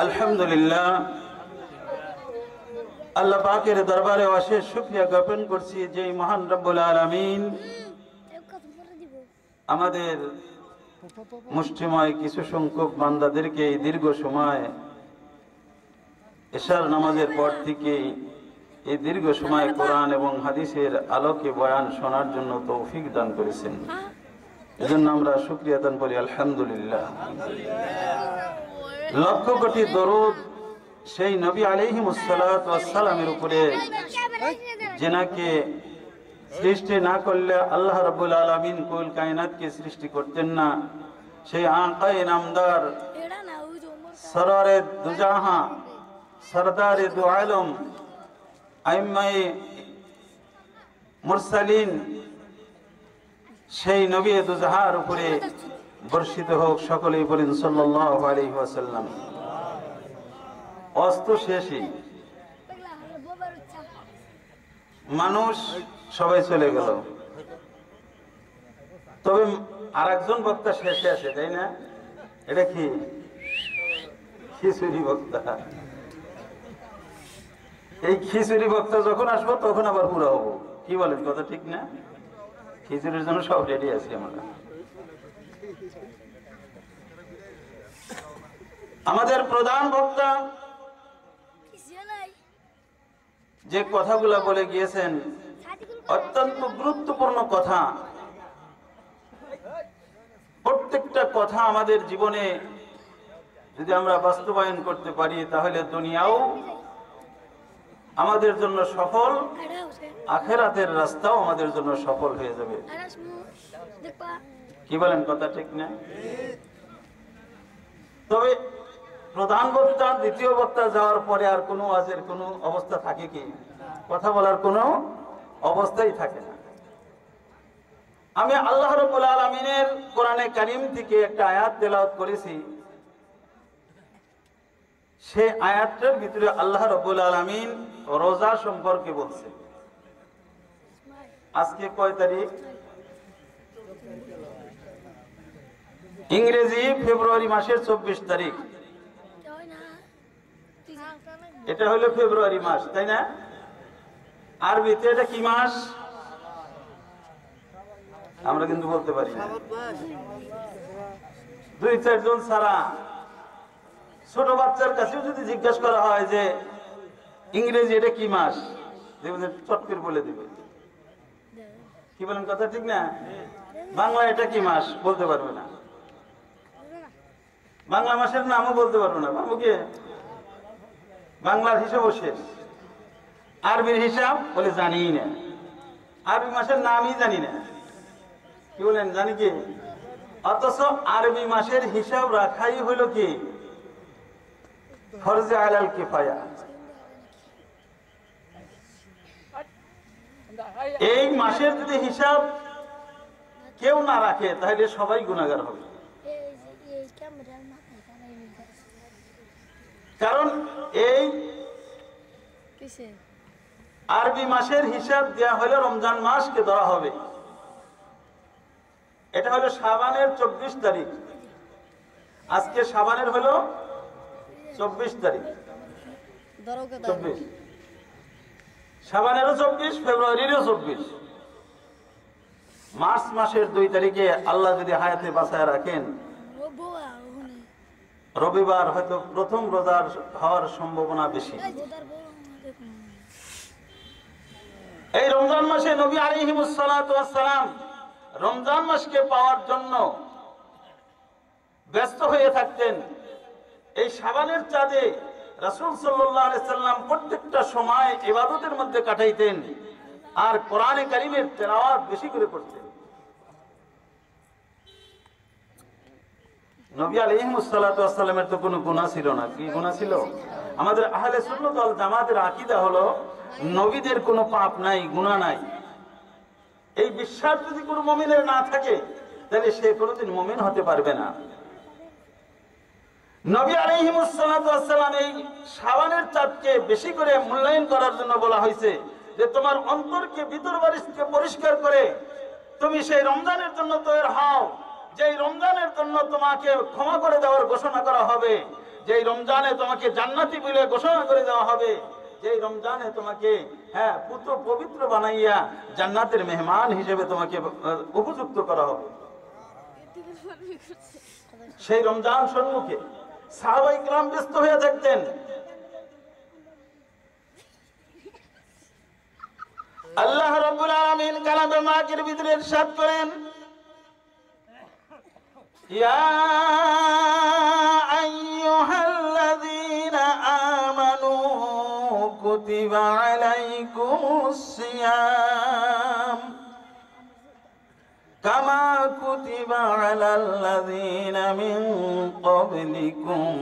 আলহামদুলিল্লাহ, আল্লাহ পাকের দরবারে অশেষ শুকরিয়া জ্ঞাপন করছি যে মহান রব্বুল আলামিন আমাদের মুষ্টিময় কিছু সংখ্যক বান্দাদেরকে দীর্ঘ সময় এশার নামাজের পর থেকে এই দীর্ঘ সময় কোরআন এবং হাদিসের আলোকে বয়ান শোনার জন্য তৌফিক দান করেছেন। এজন্য আমরা শুকরিয়া দান করি আলহামদুলিল্লাহ। লক্ষ কোটি দরুদ সেই নবী আলাইহিমুসসালাতু ওয়াসসালামের উপরে, যেনাকে সৃষ্টি না করলে আল্লাহ রাব্বুল আলামিন কুল কায়নাতকে সৃষ্টি করতেন না। সেই আকায়ে নামদার, সরওয়ারে দুজাহাঁ, সরদারে দু আলম, আইম্মায়ে মুরসালিন, সেই নবী দুজাহার উপরে বর্ষিত হোক। সকলেই বলেন সাল্লাল্লাহু আলাইহি ওয়াসাল্লাম। অস্ত শেষই, মানুষ সবাই চলে গেল, তবে আরেকজন বক্তা শেষে আসে, তাই না? এটা কি খিচুড়ি বক্তা? এই খিচুড়ি বক্তা যখন আসবো তখন আবার পুরো হবো। কি বলেন, কথা ঠিক না? খিচুড়ির জন্য সব রেডি আছি আমরা। আমাদের প্রধান বক্তা যে কথাগুলো বলে গিয়েছেন অত্যন্ত গুরুত্বপূর্ণ কথা। প্রত্যেকটা কথা আমাদের জীবনে যদি আমরা বাস্তবায়ন করতে পারি তাহলে দুনিয়াও আমাদের জন্য সফল, আখিরাতের রাস্তাও আমাদের জন্য সফল হয়ে যাবে। কি বলেন, কথা ঠিক না? তবে প্রধান বক্তা, দ্বিতীয় বক্তা যাওয়ার পরে আর কোনো ওয়াজের কোনো অবস্থা থাকে কি? কথা বলার কোনো অবস্থাই থাকে না। আমি আল্লাহ রাব্বুল আলামিনের কোরআনে কারীম থেকে একটা আয়াত তেলাওয়াত করেছি। সেই আয়াতটার ভিতরে আল্লাহ রাব্বুল আলামিন রোজা সম্পর্কে বলছে। আজকে কয় তারিখ? ইংরেজি ফেব্রুয়ারি মাসের 24 তারিখ। এটা হলো ফেব্রুয়ারি মাস, তাই না? আরবিতে এটা কি মাস আমরা কিন্তু বলতে পারি না। দুই চারজন ছাড়া ছোট বাচ্চার কাছেও যদি জিজ্ঞাসা করা হয় যে ইংরেজি এটা কি মাস, দেখবেন চট করে বলে দেবে। কি বলেন, কথা ঠিক না? বাংলা এটা কি মাস বলতে পারবে না, বাংলা মাসের নামও বলতে পারবে না। বাবু কে বাংলার হিসাবও শেষ, আরবির হিসাব বলে জানি না, আরবি মাসের নামই জানি না। কি বলেন, জানি কি? অথচ আরবি মাসের হিসাব রাখাই হলো কি ফরজে আলাল কিফায়া। এই মাসের যদি হিসাব কেউ না রাখে তাহলে সবাই গুনাহগার হবে। কারণ এই আরবি মাসের হিসাব দেয়া হলে রমজান মাসকে ধরা হবে। এটা হলো শাবানের 24 তারিখ। আজকে শাবানের হলো 24 তারিখ। 24 শাবানেরও 24, ফেব্রুয়ারিরও 24। মার্চ মাসের 2 তারিখে আল্লাহ যদি হায়াতে বাঁচায় রাখেন, রবিবার হয়তো প্রথম রোজার হওয়ার সম্ভাবনা বেশি। এই রমজান মাসে নবী আলাইহিমুসসালাতু ওয়াসসালাম রমজান মাসকে পাওয়ার জন্য ব্যস্ত হয়ে থাকতেন। এই শাবানের চাঁদে রাসূল সাল্লাল্লাহু আলাইহি সাল্লাম প্রত্যেকটা সময় ইবাদতের মধ্যে কাটাইতেন আর কোরআনে কারীমের তেলাওয়াত বেশি করে করতেন। নবী আলাইহিমুসসালাতু ওয়াসসালামের তো কোনো গুনাহ ছিল না। কি গুনাহ ছিল? আমাদের আহলে সুন্নাত ওয়াল জামাতের আকীদা হলো নবীদের কোনো পাপ নাই, গুনাহ নাই। এই বিশ্বাস যদি কোনো মুমিনের না থাকে তাহলে সে কোনোদিন মুমিন হতে পারবে না। নবী আলাইহিমুসসালাতু ওয়াসসালাম এই শাবানের চাঁদকে বেশি করে মূল্যায়ন করার জন্য বলা হয়েছে যে তোমার অন্তরকে, ভিতর বারিশকে পরিষ্কার করে তুমি সেই রমজানের জন্য তৈরি হও, যে রমজানের জন্য তোমাকে ক্ষমা করে দেওয়ার ঘোষণা করা হবে, যে রমজানে তোমাকে জান্নাতি বলে ঘোষণা করে দেওয়া হবে, যে রমজানে তোমাকে পুত্র পবিত্র বানাইয়া জান্নাতের মেহমান হিসেবে তোমাকে উপযুক্ত করা হবে। সেই রমজান সম্মুখে সাহাবায়ে কিরাম ব্যস্ত হয়ে থাকতেন। আল্লাহ রাব্বুল আলামিন কালামে মাকির ভিতরে ইরশাদ করেন, ইয়া আইয়ুহাল্লাযীনা আমানু কুতিবা আলাইকুমুস সিয়াম কামা কুতিবা আলাল্লাযীনা মিন ক্বাবলিকুম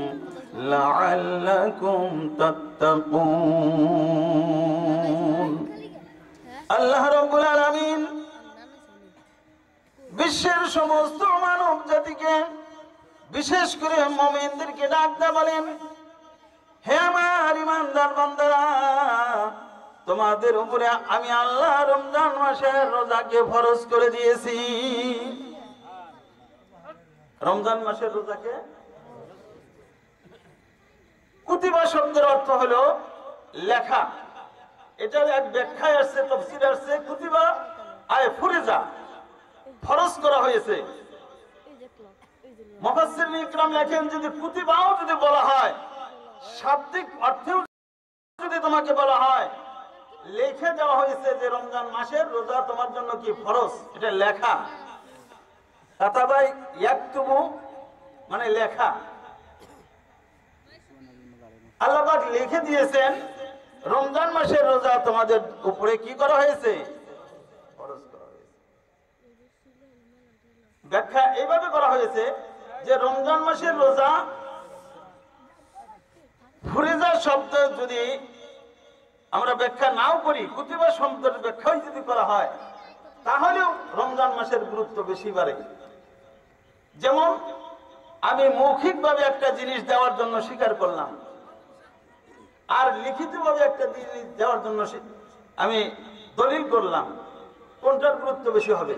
লাআল্লাকুম তাত্তাকুন। আল্লাহ রাব্বুল আলামিন বিশ্বের সমস্ত মানব জাতিকে, বিশেষ করে মুমিনদেরকে ডাকতে বলেন, হে আমার ঈমানদার বান্দারা, তোমাদের উপরে আমি আল্লাহ রমজান মাসের রোজাকে ফরজ করে দিয়েছি। রমজান মাসের রোজাকে কুতিবা শব্দের অর্থ হলো লেখা। এটার এক ব্যাখ্যায় আসছে, তাফসীরে আসছে, কুতিবা আয় ফুরিজা, ফরজ করা হয়েছে। মুফাসসিরিন ইকরাম লেখেন, যদি কুতিবাও যদি বলা হয়, শাব্দিক অর্থেও যদি তোমাকে বলা হয়, লিখে দেওয়া হয়েছে যে রমজান মাসের রোজা তোমার জন্য কি ফরজ, এটা লেখা। কাতাবা ইয়াকতুবু মানে লেখা। আল্লাহ পাক লিখে দিয়েছেন রমজান মাসের রোজা তোমাদের উপরে কি করা হয়েছে, ফরজ করা হয়েছে। ব্যাখ্যা এইভাবে করা হয়েছে যে রমজান মাসের রোজা, ফুরিজা শব্দ যদি আমরা ব্যাখ্যা নাও করি, কুতিবা শব্দের ব্যাখ্যাই যদি করা হয়, তাহলেও রমজান মাসের গুরুত্ব বেশি বাড়ে। যেমন আমি মৌখিকভাবে একটা জিনিস দেওয়ার জন্য স্বীকার করলাম, আর লিখিতভাবে একটা জিনিস দেওয়ার জন্য আমি দলিল করলাম, কোনটার গুরুত্ব বেশি হবে?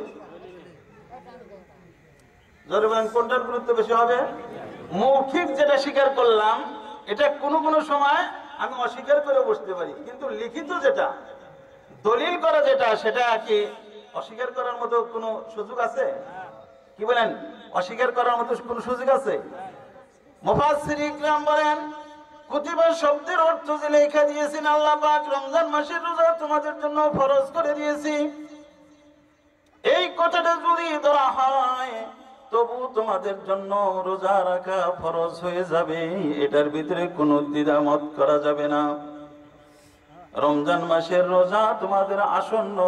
জোরে বলেন, কোনটার গুরুত্ব বেশি হবে? মৌখিক যেটা স্বীকার করলাম, এটা কোনো কোনো সময় আমি অস্বীকার করে বসতে পারি, কিন্তু লিখিত যেটা দলিল করা যেটা, সেটা কি অস্বীকার করার মতো কোনো সুযোগ আছে? কি বলেন, অস্বীকার করার মতো কোনো সুযোগ আছে? মুফাসসিরিন ইকরাম বলেন, কুতিবা শব্দের অর্থ যে লেখা দিয়েছেন আল্লাহ পাক, রমজান মাসের রোজা তোমাদের জন্য ফরজ করে দিয়েছি, এই কথাটা যদি ধরা হয়, তবু তোমাদের জন্য রোজা রাখা ফরজ হয়ে যাবে, এটার ভিতরে কোনো দ্বিধামত করা যাবে না। রমজান মাসের রোজা তোমাদের আসন্ন,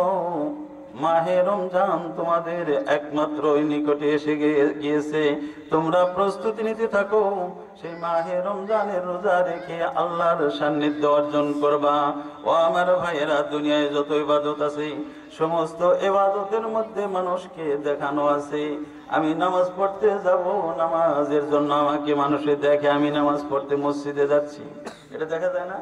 মাহে রমজান তোমাদের একমাত্র নিকটে এসে গিয়েছে, তোমরা প্রস্তুতি নিতে থাকো, সেই মাহে রমজানের রোজা রেখে আল্লাহর সান্নিধ্য অর্জন করবা। ও আমার ভাইয়েরা, দুনিয়ায় যত ইবাদত আছে, সমস্ত ইবাদতের মধ্যে মানুষকে দেখানো আছে। আমি নামাজ পড়তে যাব, নামাজের জন্য আমাকে মানুষে দেখে আমি নামাজ পড়তে মসজিদে যাচ্ছি, এটা দেখা যায় না?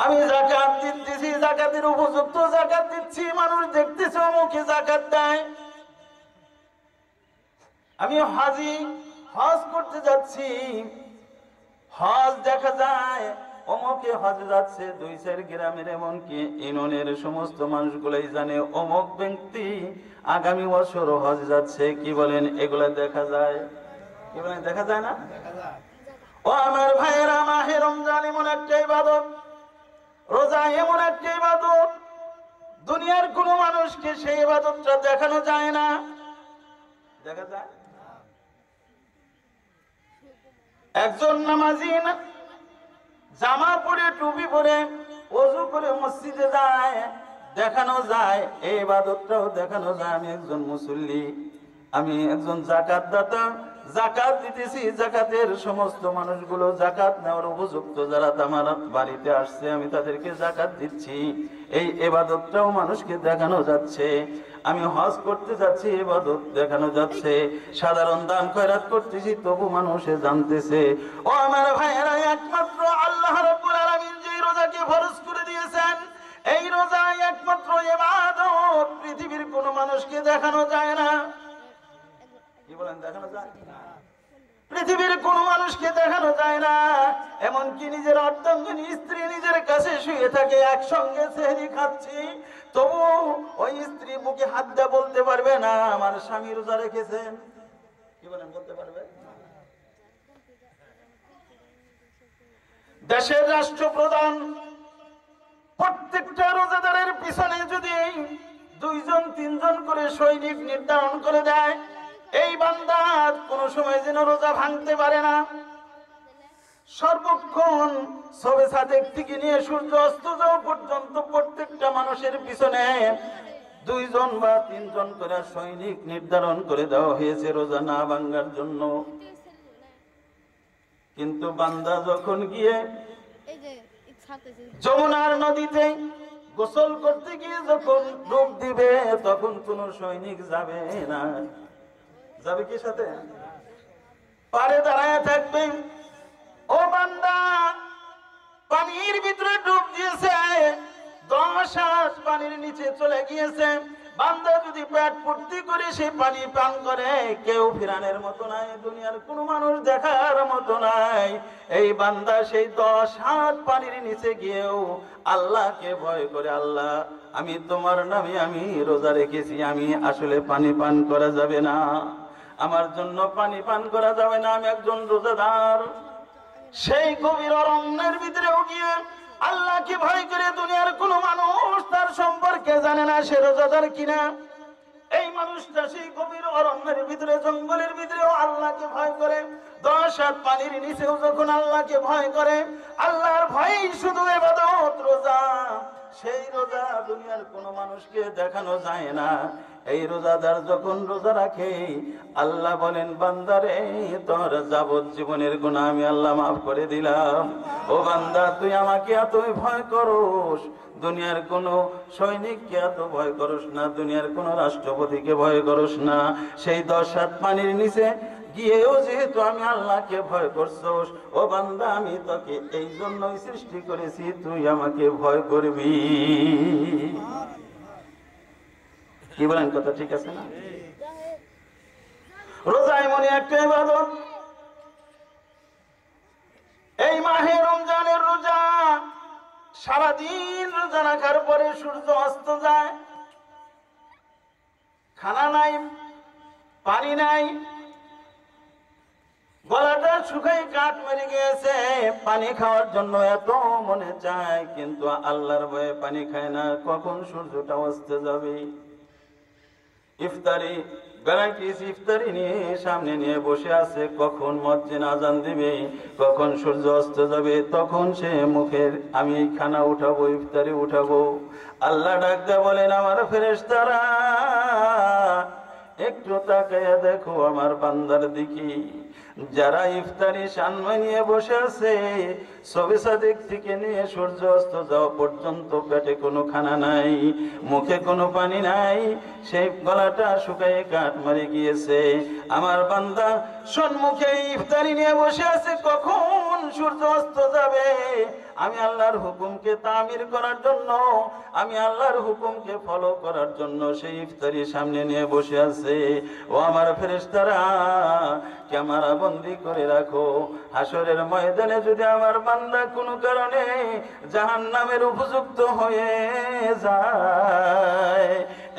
আমি যাকাত দিতেছি, যাকাতের উপযুক্ত যাকাত দিচ্ছি, মানুষ দেখতেছে অমুকে যাকাত দেয়। আমি হাজি, হজ করতে যাচ্ছি, হজ দেখা যায় অমুকে হজ যাচ্ছে, 2-4 গ্রামের এমনকি ইউনিয়নের সমস্ত মানুষগুলাই জানে অমুক ব্যক্তি আগামী বছর হজ যাচ্ছে। কি বলেন, এগুলা দেখা যায়? কি বলেন, দেখা যায় না? ও আমার ভাইয়েরা, মাহে রমজান এমন একটা ইবাদত, রোজা এমন একটা ইবাদত, দুনিয়ার কোন মানুষকে সেই ইবাদতটা দেখানো যায় না। দেখা যায় একজন নামাজি জামা পরে, টুপি পরে, ওযু করে মসজিদে যায়, দেখানো যায়, এই ইবাদতটাও দেখানো যায় আমি একজন মুসল্লি, আমি একজন যাকাত দাতা, যাকাত দিতেছি, যাকাতের সমস্ত মানুষগুলো যাকাত নেওয়ার উপযুক্ত, যারা আমার বাড়িতে আসছে আমি তাদেরকে যাকাত দিচ্ছি, এই ইবাদতটাও মানুষকে দেখানো যাচ্ছে। আমি হজ করতে যাচ্ছি, ইবাদত দেখানো যাচ্ছে। সাধারণ দান খয়রাত করতেছি, তবু মানুষে জানতেছে। ও আমার ভাইয়েরা, একমাত্র আল্লাহ রাব্বুল আলামিন যে রোজাকে ফরজ করে দিয়েছেন, এই রোজা একমাত্র ইবাদত, পৃথিবীর কোনো মানুষকে দেখানো যায় না। কি বলেন, দেখানো যায়? পৃথিবীর কোন মানুষকে দেখানো যায় না, এমনকি নিজের অর্ধাঙ্গিনী স্ত্রী নিজের কাছে শুয়ে থাকে, একসঙ্গে সেহরি খাচ্ছি, তবু ওই স্ত্রী বুকে হাত দিয়ে বলতে পারবে না আমার স্বামী রোজা রেখেছেন। কি বলেন, বলতে পারবে? দেশের রাষ্ট্রপ্রধান প্রত্যেকটা রোজাদারের পিছনে যদি 2-3 করে সৈনিক নির্ধারণ করে দেয়, এই বান্দা কোন সময় যেন রোজা ভাঙতে পারে না। সর্বক্ষণ সবে সাদেক থেকে নিয়ে সূর্য অস্ত যাওয়া পর্যন্ত প্রত্যেকটা মানুষের পিছনে 2 বা 3 করে সৈনিক নির্ধারণ করে দেওয়া হয়েছে রোজা না ভাঙার জন্য। কিন্তু বান্দা যখন গিয়ে যমুনার নদীতে গোসল করতে গিয়ে যখন ডুব দিবে, তখন কোন সৈনিক যাবে না। যাবে কি সাথে? পারে দাঁড়ায় থাকবে। ও বান্দা, পানির ভিতরে ডুব দিয়েছে, 10 হাত পানির নিচে চলে গিয়েছে। বান্দা যদি পেট পূর্তি করে সে পানি পান করে, কেউ ফিরানের মতো নাই, দুনিয়ার কোন মানুষ দেখার মতো নাই। এই বান্দা সেই 10 হাত পানির নিচে গিয়েও আল্লাহকে ভয় করে, আল্লাহ আমি তোমার নামে আমি রোজা রেখেছি, আমি আসলে পানি পান করা যাবে না, আমার জন্য পানি পান করা যাবে না, আমি একজন রোজাদার। সেই গভীর অরণ্যের ভিতরেও গিয়ে আল্লাহকে ভয় করে, দুনিয়ার কোন মানুষ তার সম্পর্কে জানে না সে রোজাদার কিনা। এই মানুষটা সেই গভীর অরণ্যের ভিতরে, জঙ্গলের ভিতরেও আল্লাহকে ভয় করে, 10 হাত পানির নিচেও যখন আল্লাহকে ভয় করে, আল্লাহর ভয় শুধু ইবাদত রোজা। সেই রোজা দুনিয়ার কোন মানুষকে দেখানো যায় না। এই রোজাদার যখন রোজা রাখে, আল্লাহ বলেন বান্দারে তোর যাবজ্জীবনের গুনাহ আমি আল্লাহ মাফ করে দিলাম। ও বান্দা, তুই আমাকে এতই ভয় করস, দুনিয়ার কোন সৈনিককে এত ভয় করস না, দুনিয়ার কোন রাষ্ট্রপতিকে ভয় করস না। সেই 10 হাত পানির নিচে গিয়েও যেহেতু আমি আল্লাহকে ভয় করছস, ও বান্দা আমি তোকে এই জন্যই সৃষ্টি করেছি, তুই আমাকে ভয় করবি। কি বলেন, কথা ঠিক আছে না? রোজা এমনই একটা ইবাদত, এই মাহে রমজানের রোজা সারাদিন রোজা রাখার পরে সূর্য অস্ত যায়, খানা নাই, পানি নাই, গলাটা শুকাই কাঠ মেরে গিয়েছে, পানি খাওয়ার জন্য এত মনে চায়, কিন্তু আল্লাহর ভয়ে পানি খায় না। কখন সূর্যটা অস্ত যাবে? ইফতারি ভ্যারাইটিস ইফতারি নিয়ে সামনে নিয়ে বসে আছে, কখন মুয়াজ্জিন আযান দিবে, কখন সূর্য অস্ত যাবে, তখন সে মুখের আমি খানা উঠাবো, ইফতারি উঠাবো। আল্লাহ ডাক দিয়ে বলেন, আমার ফেরেশতারা একটু তাকায়া দেখো আমার বান্দার দিকে, যারা ইফতারি সামনে নিয়ে বসে আছে, সবে সাদেক থেকে নিয়ে সূর্য অস্ত যাওয়া পর্যন্ত পেটে কোনো খানা নাই, মুখে কোনো পানি নাই, সেই গলাটা শুকায়ে কাঠ মারি গিয়েছে। আমার বান্দা সম্মুখে ইফতারি নিয়ে বসে আছে, কখন সূর্য অস্ত যাবে, আমি আল্লাহর হুকুমকে তামির করার জন্য, আমি আল্লাহর হুকুমকে ফলো করার জন্য সেই ইফতারি সামনে নিয়ে বসে আছে। ও আমার ফেরেশতারা, ক্যামেরা বন্দি করে রাখো, হাসরের ময়দানে যদি আমার বান্দা কোনো কারণে জাহান্নামের উপযুক্ত হয়ে যায়,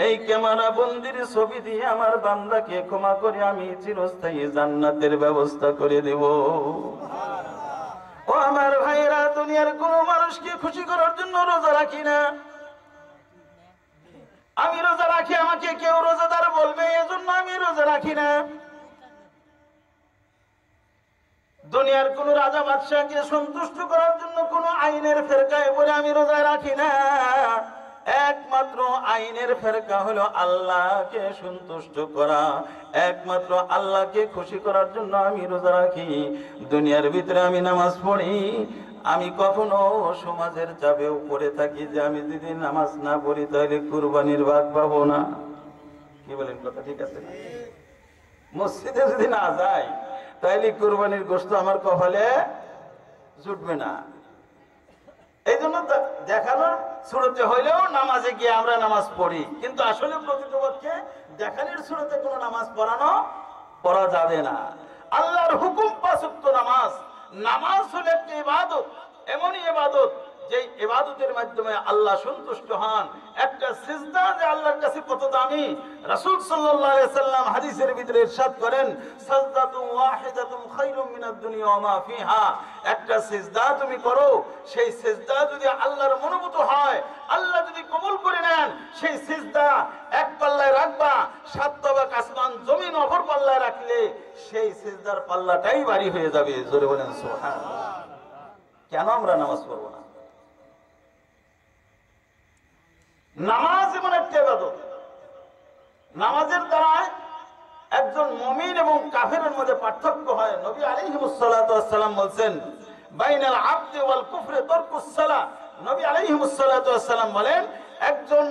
এই ক্যামেরা বন্দির ছবি দিয়ে আমার বান্দাকে ক্ষমা করে আমি চিরস্থায়ী জান্নাতের ব্যবস্থা করে দেব। ও আমার ভাইরা, দুনিয়ার কোন মানুষকে খুশি করার জন্য রোজা রাখি না। আমি রোজা রাখি, আমাকে কেউ রোজাদার বলবে এজন্য আমি রোজা রাখি না। দুনিয়ার কোন রাজা বাদশাহকে সন্তুষ্ট করার জন্য কোন আইনের ফেরকায় বলে আমি রোজা রাখি না। একমাত্র আইনের ফেরকা হলো আল্লাহকে সন্তুষ্ট করা, একমাত্র আল্লাহকে খুশি করার জন্য আমি রোজা রাখি। দুনিয়ার ভিতরে আমি নামাজ পড়ি, আমি কখনো সমাজের চাপেও পড়ে থাকি যে আমি যদি নামাজ না পড়ি তাহলে কুরবানির ভাগ পাবো না। কি বলেন, কথা ঠিক আছে না? মসজিদে যদি না যাই তাইলে কুরবানির গোশত আমার কপালে জুটবে না। এই জন্য দেখানোর সুরতে হইলেও নামাজে গিয়ে আমরা নামাজ পড়ি, কিন্তু আসলে প্রকৃতপক্ষে দেখানোর সুরতে কোনো নামাজ পড়া যাবে না। আল্লাহর হুকুম 5 ওয়াক্ত নামাজ। নামাজ হলো একটি ইবাদত, এমনই ইবাদত যে ইবাদতের মাধ্যমে আল্লাহ সন্তুষ্ট হন। একটা সিজদা যে আল্লাহর কাছে কত দামি, রাসূল সাল্লাল্লাহু আলাইহি সাল্লাম হাদিসের ভিতরে ইরশাদ করেন, সাজদাতুন ওয়াহিদাতুন খায়রুম মিনাদ দুনিয়া ওয়া মা ফিহা। একটা সিজদা তুমি করো, সেই সিজদা যদি আল্লাহর মনোভূত হয়, আল্লাহ যদি কবুল করে নেন, সেই সিজদা এক পাল্লায় রাখবা, 7 তবাক আসমান জমিন অপর পাল্লায় রাখলে সেই সিজদার পাল্লাটাই ভারী হয়ে যাবে। জোরে বলেন সুবহানাল্লাহ। কেন আমরা নামাজ পড়ব না? নামাজ এমন একটা ইবাদত, নামাজের দ্বারা একজন মুমিন এবং কাফেরের মধ্যে পার্থক্য হয়। নবী আলাইহিস সালাতু ওয়াস সালাম বলেন, বাইনাল আবদি ওয়াল কুফরি তারকুস সালাহ। নবী আলাইহিস সালাতু ওয়াস সালাম বলেন, একজন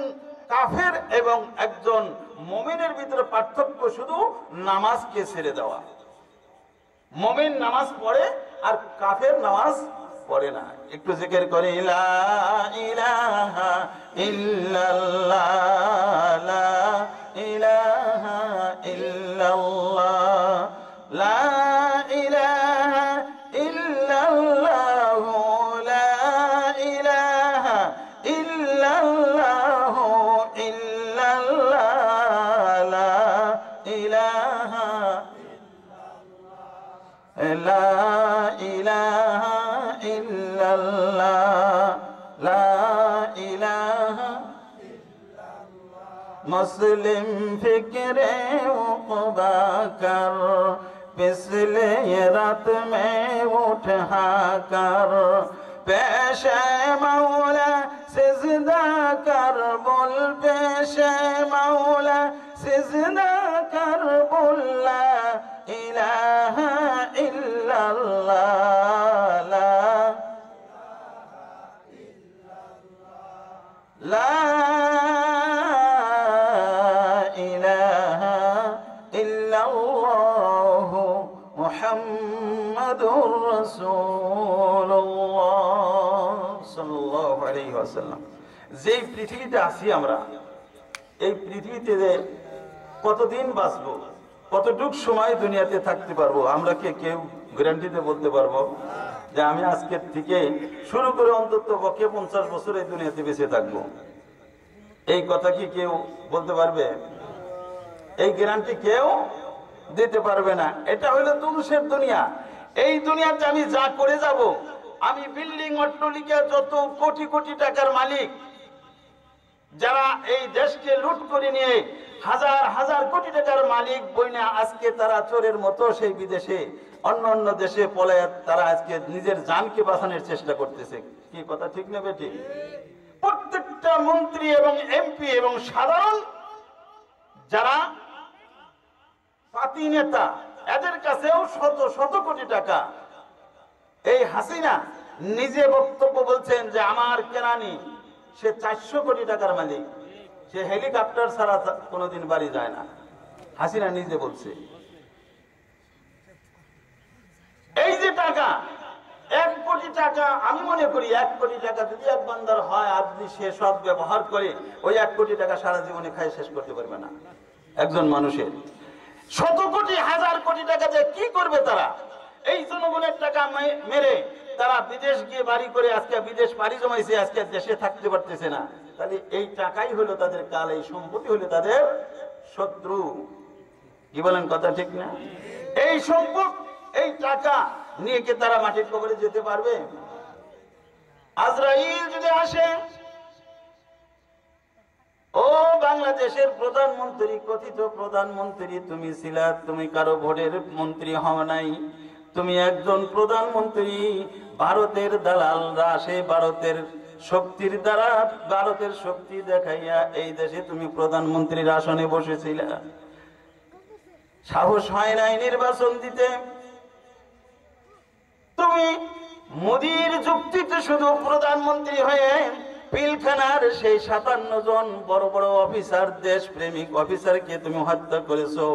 কাফের এবং একজন মুমিনের ভিতরে পার্থক্য শুধু নামাজকে ছেড়ে দেওয়া। মুমিন নামাজ পড়ে আর কাফের নামাজ পড়ে না। একটু জিকির করে, লা ইলাহা ইল্লাল্লাহ, লা ইলাহা ইল্লাল্লাহ, লা ইলাহা ইল্লাল্লাহ, লা ইলাহা ইল্লাল্লাহ, ইল্লাল্লাহ, লা ইলাহা লা ইলাহা ইল্লাল্লাহ, লা ইলাহা ইল্লাল্লাহ। মুসলিম ফিক্রে উকবা কর, পিছলে রাত মে উঠা কর, পেশে মৌলা সিজদা কর, বল পেশে মৌলা সিজদা কর, বল লা ইলাহা ইল্লাল্লাহ, লা ইলাহা ইল্লাল্লাহ, মুহাম্মাদুর রাসূলুল্লাহ সাল্লাল্লাহু আলাইহি ওয়াসাল্লাম। যে পৃথিবীতে আছি আমরা, এই পৃথিবীতে কতদিন বাঁচবো, কতটুক সময় দুনিয়াতে থাকতে পারবো, আমরা কেউ গ্যারান্টিতে বলতে পারবো যে আমি আজকের থেকে শুরু করে অন্তত পক্ষে 50 বছর এই দুনিয়াতে বেঁচে থাকবো? এই কথা কি কেউ বলতে পারবে? এই গ্যারান্টি কেউ দিতে পারবে না। এটা হলো দুনিয়ার দুনিয়া। এই দুনিয়াতে আমি যা করে যাব, আমি বিল্ডিং অট্টালিকা যত কোটি কোটি টাকার মালিক, যারা এই দেশকে লুট করে নিয়ে হাজার হাজার কোটি টাকার মালিক বইনা আজকে তারা চোরের মতো সেই বিদেশে অন্য অন্য দেশে পলায় তারা আজকে নিজের জানকে বাঁচানোর চেষ্টা করতেছে। কি কথা ঠিক না বেটি? প্রত্যেকটা মন্ত্রী এবং এমপি এবং সাধারণ যারা পাতি নেতা, এদের কাছেও শত শত কোটি টাকা। এই হাসিনা নিজে বক্তব্য বলছেন যে আমার কেরানি সে 400 কোটি টাকার মালিক, সে হেলিকপ্টার ছাড়া কোনোদিন বাড়ি যায় না। হাসিনা নিজে বলছে। এই যে টাকা, 1 কোটি টাকা, আমি মনে করি 1 কোটি টাকা যদি এক বান্দার হয় আর যদি সে সৎ ব্যবহার করে, ওই 1 কোটি টাকা সারা জীবনে খাই শেষ করতে পারবে না একজন মানুষের। শত কোটি হাজার কোটি টাকা যে কি করবে তারা? এই জনগণের টাকা মেরে তারা বিদেশ গিয়ে বাড়ি করে আজকে বিদেশ পাড়ি জমাইছে, আজকে দেশে থাকতে পারতেছে না। তাহলে এই টাকাই হলো তাদের কাল, এই সম্পত্তি হলো তাদের শত্রু। কি বলেন? কথা ঠিক না? এই সম্পদ, এই টাকা নিয়ে কি তারা মাটির কবরে যেতে পারবে? আজরাইল যদি আসে, ও বাংলাদেশের প্রধানমন্ত্রী, কথিত প্রধানমন্ত্রী তুমি ছিলা, তুমি কারো ভোটের মন্ত্রী হও নাই, তুমি একজন প্রধানমন্ত্রী। ভারতের দালালরা আসে, ভারতের শক্তির দ্বারা, ভারতের শক্তি দেখাইয়া এই দেশে তুমি প্রধানমন্ত্রীর আসনে বসেছিলা। সাহস হয় নাই নির্বাচন দিতে। তুমি মোদির যুক্তিতে শুধু প্রধানমন্ত্রী হয়ে পিলখানার সেই 57 জন বড় বড় অফিসার, দেশ প্রেমিক অফিসারকে তুমি হত্যা করেছো,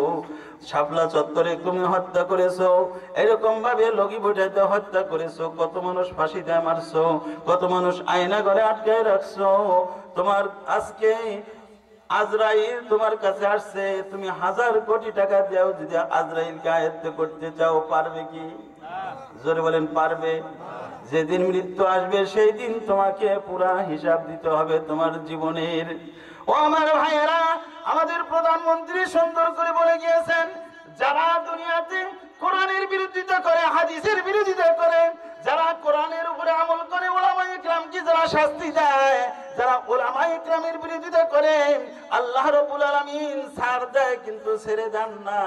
শাপলা চত্বরে তুমি হত্যা করেছো, এরকম ভাবে লগি বৈঠাইতে হত্যা করেছো, কত মানুষ ফাঁসিতে মারছো, কত মানুষ আয়না ঘরে আটকায় রাখছো। তোমার আজকে আজরাইল তোমার কাছে আসছে, তুমি 1000 কোটি টাকা দাও যদি আজরাইলকে আয়ত্ত করতে চাও, পারবে কি? জোরে বলেন পারবে? যেদিন মৃত্যু আসবে সেই দিন তোমাকে পুরা হিসাব দিতে হবে তোমার জীবনের। ও আমার ভাইয়েরা, আমাদের প্রধানমন্ত্রী সুন্দর করে বলে গিয়েছেন, যারা দুনিয়াতে কোরআনের বিরোধিতা করে, হাদিসের বিরোধিতা করে, যারা কোরআনের উপরে আমল করে, উলামায়ে ইকরামকে যারা শাস্তি দেয়, যারা উলামায়ে ইকরামের বিরোধিতা করে, আল্লাহ রাব্বুল আলামিন ছাড় দেয় কিন্তু ছেড়ে দেন না।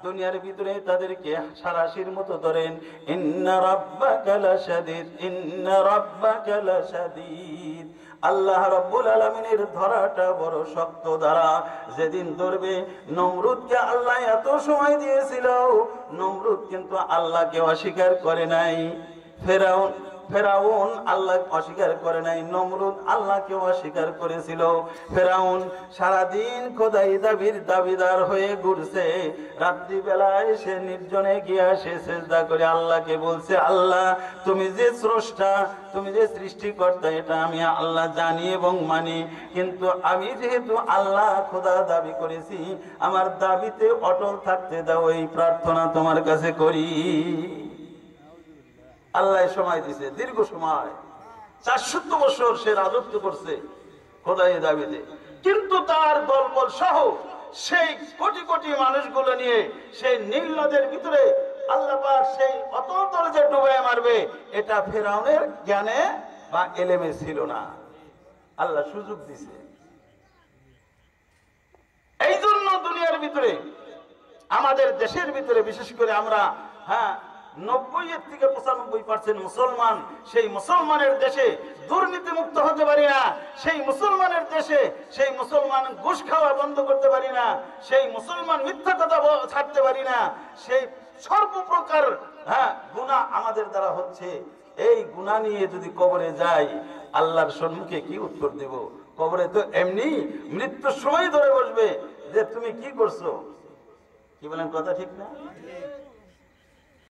দুনিয়ার ভিতরে তাদেরকে সারাশির মতো ধরেন। ইন্না রাব্বাকা লাশাদীদ, ইন্না রাব্বাকা লাশাদীদ। আল্লাহ রাব্বুল আলামিনের ধরাটা বড় শক্ত ধরা। যেদিন ধরবে, নমরুদকে আল্লাহ এত সময় দিয়েছিল, নমরুদ কিন্তু আল্লাহকে অস্বীকার করে নাই। ফেরাউন আল্লাহ অস্বীকার করে নাই, নমরুদ আল্লাহকে অস্বীকার করেছিল। ফেরাউন সারাদিন খোদাই দাবির দাবিদার হয়ে ঘুরছে, রাত্রিবেলায় সে নির্জনে গিয়া সে সেজদা করে আল্লাহকে বলছে, আল্লাহ তুমি যে স্রষ্টা, তুমি যে সৃষ্টিকর্তা, এটা আমি আল্লাহ জানি এবং মানি, কিন্তু আমি যেহেতু আল্লাহ খোদা দাবি করেছি, আমার দাবিতে অটল থাকতে দাও, এই প্রার্থনা তোমার কাছে করি। আল্লাহ সময় দিছে, দীর্ঘ সময়, 400 বছর সে রাজত্ব করছে খোদাই দাবিতে, কিন্তু তার দলবল সহ সেই কোটি কোটি মানুষগুলো নিয়ে সেই নীল নদের ভিতরে আল্লাহ পাক সেই অতল তলে যে ডুবায় মারবে, এটা ফেরাউনের জ্ঞানে বা এলেমে ছিল না। আল্লাহ সুযোগ দিছে। এই জন্য দুনিয়ার ভিতরে, আমাদের দেশের ভিতরে বিশেষ করে আমরা 90 থেকে 95% মুসলমান, সেই মুসলমানের দেশে দুর্নীতি মুক্ত হতে পারি না, সেই মুসলমানের দেশে সেই মুসলমান ঘুষ খাওয়া বন্ধ করতে পারি না, সেই মুসলমান মিথ্যা কথা ছাড়তে পারি না, সেই সর্বপ্রকার গুনাহ আমাদের দ্বারা হচ্ছে। এই গুনাহ নিয়ে যদি কবরে যাই, আল্লাহর সম্মুখে কি উত্তর দেব? কবরে তো এমনি মৃত্যুর সময় ধরে বসবে যে তুমি কি করছো। কি বলেন, কথা ঠিক না?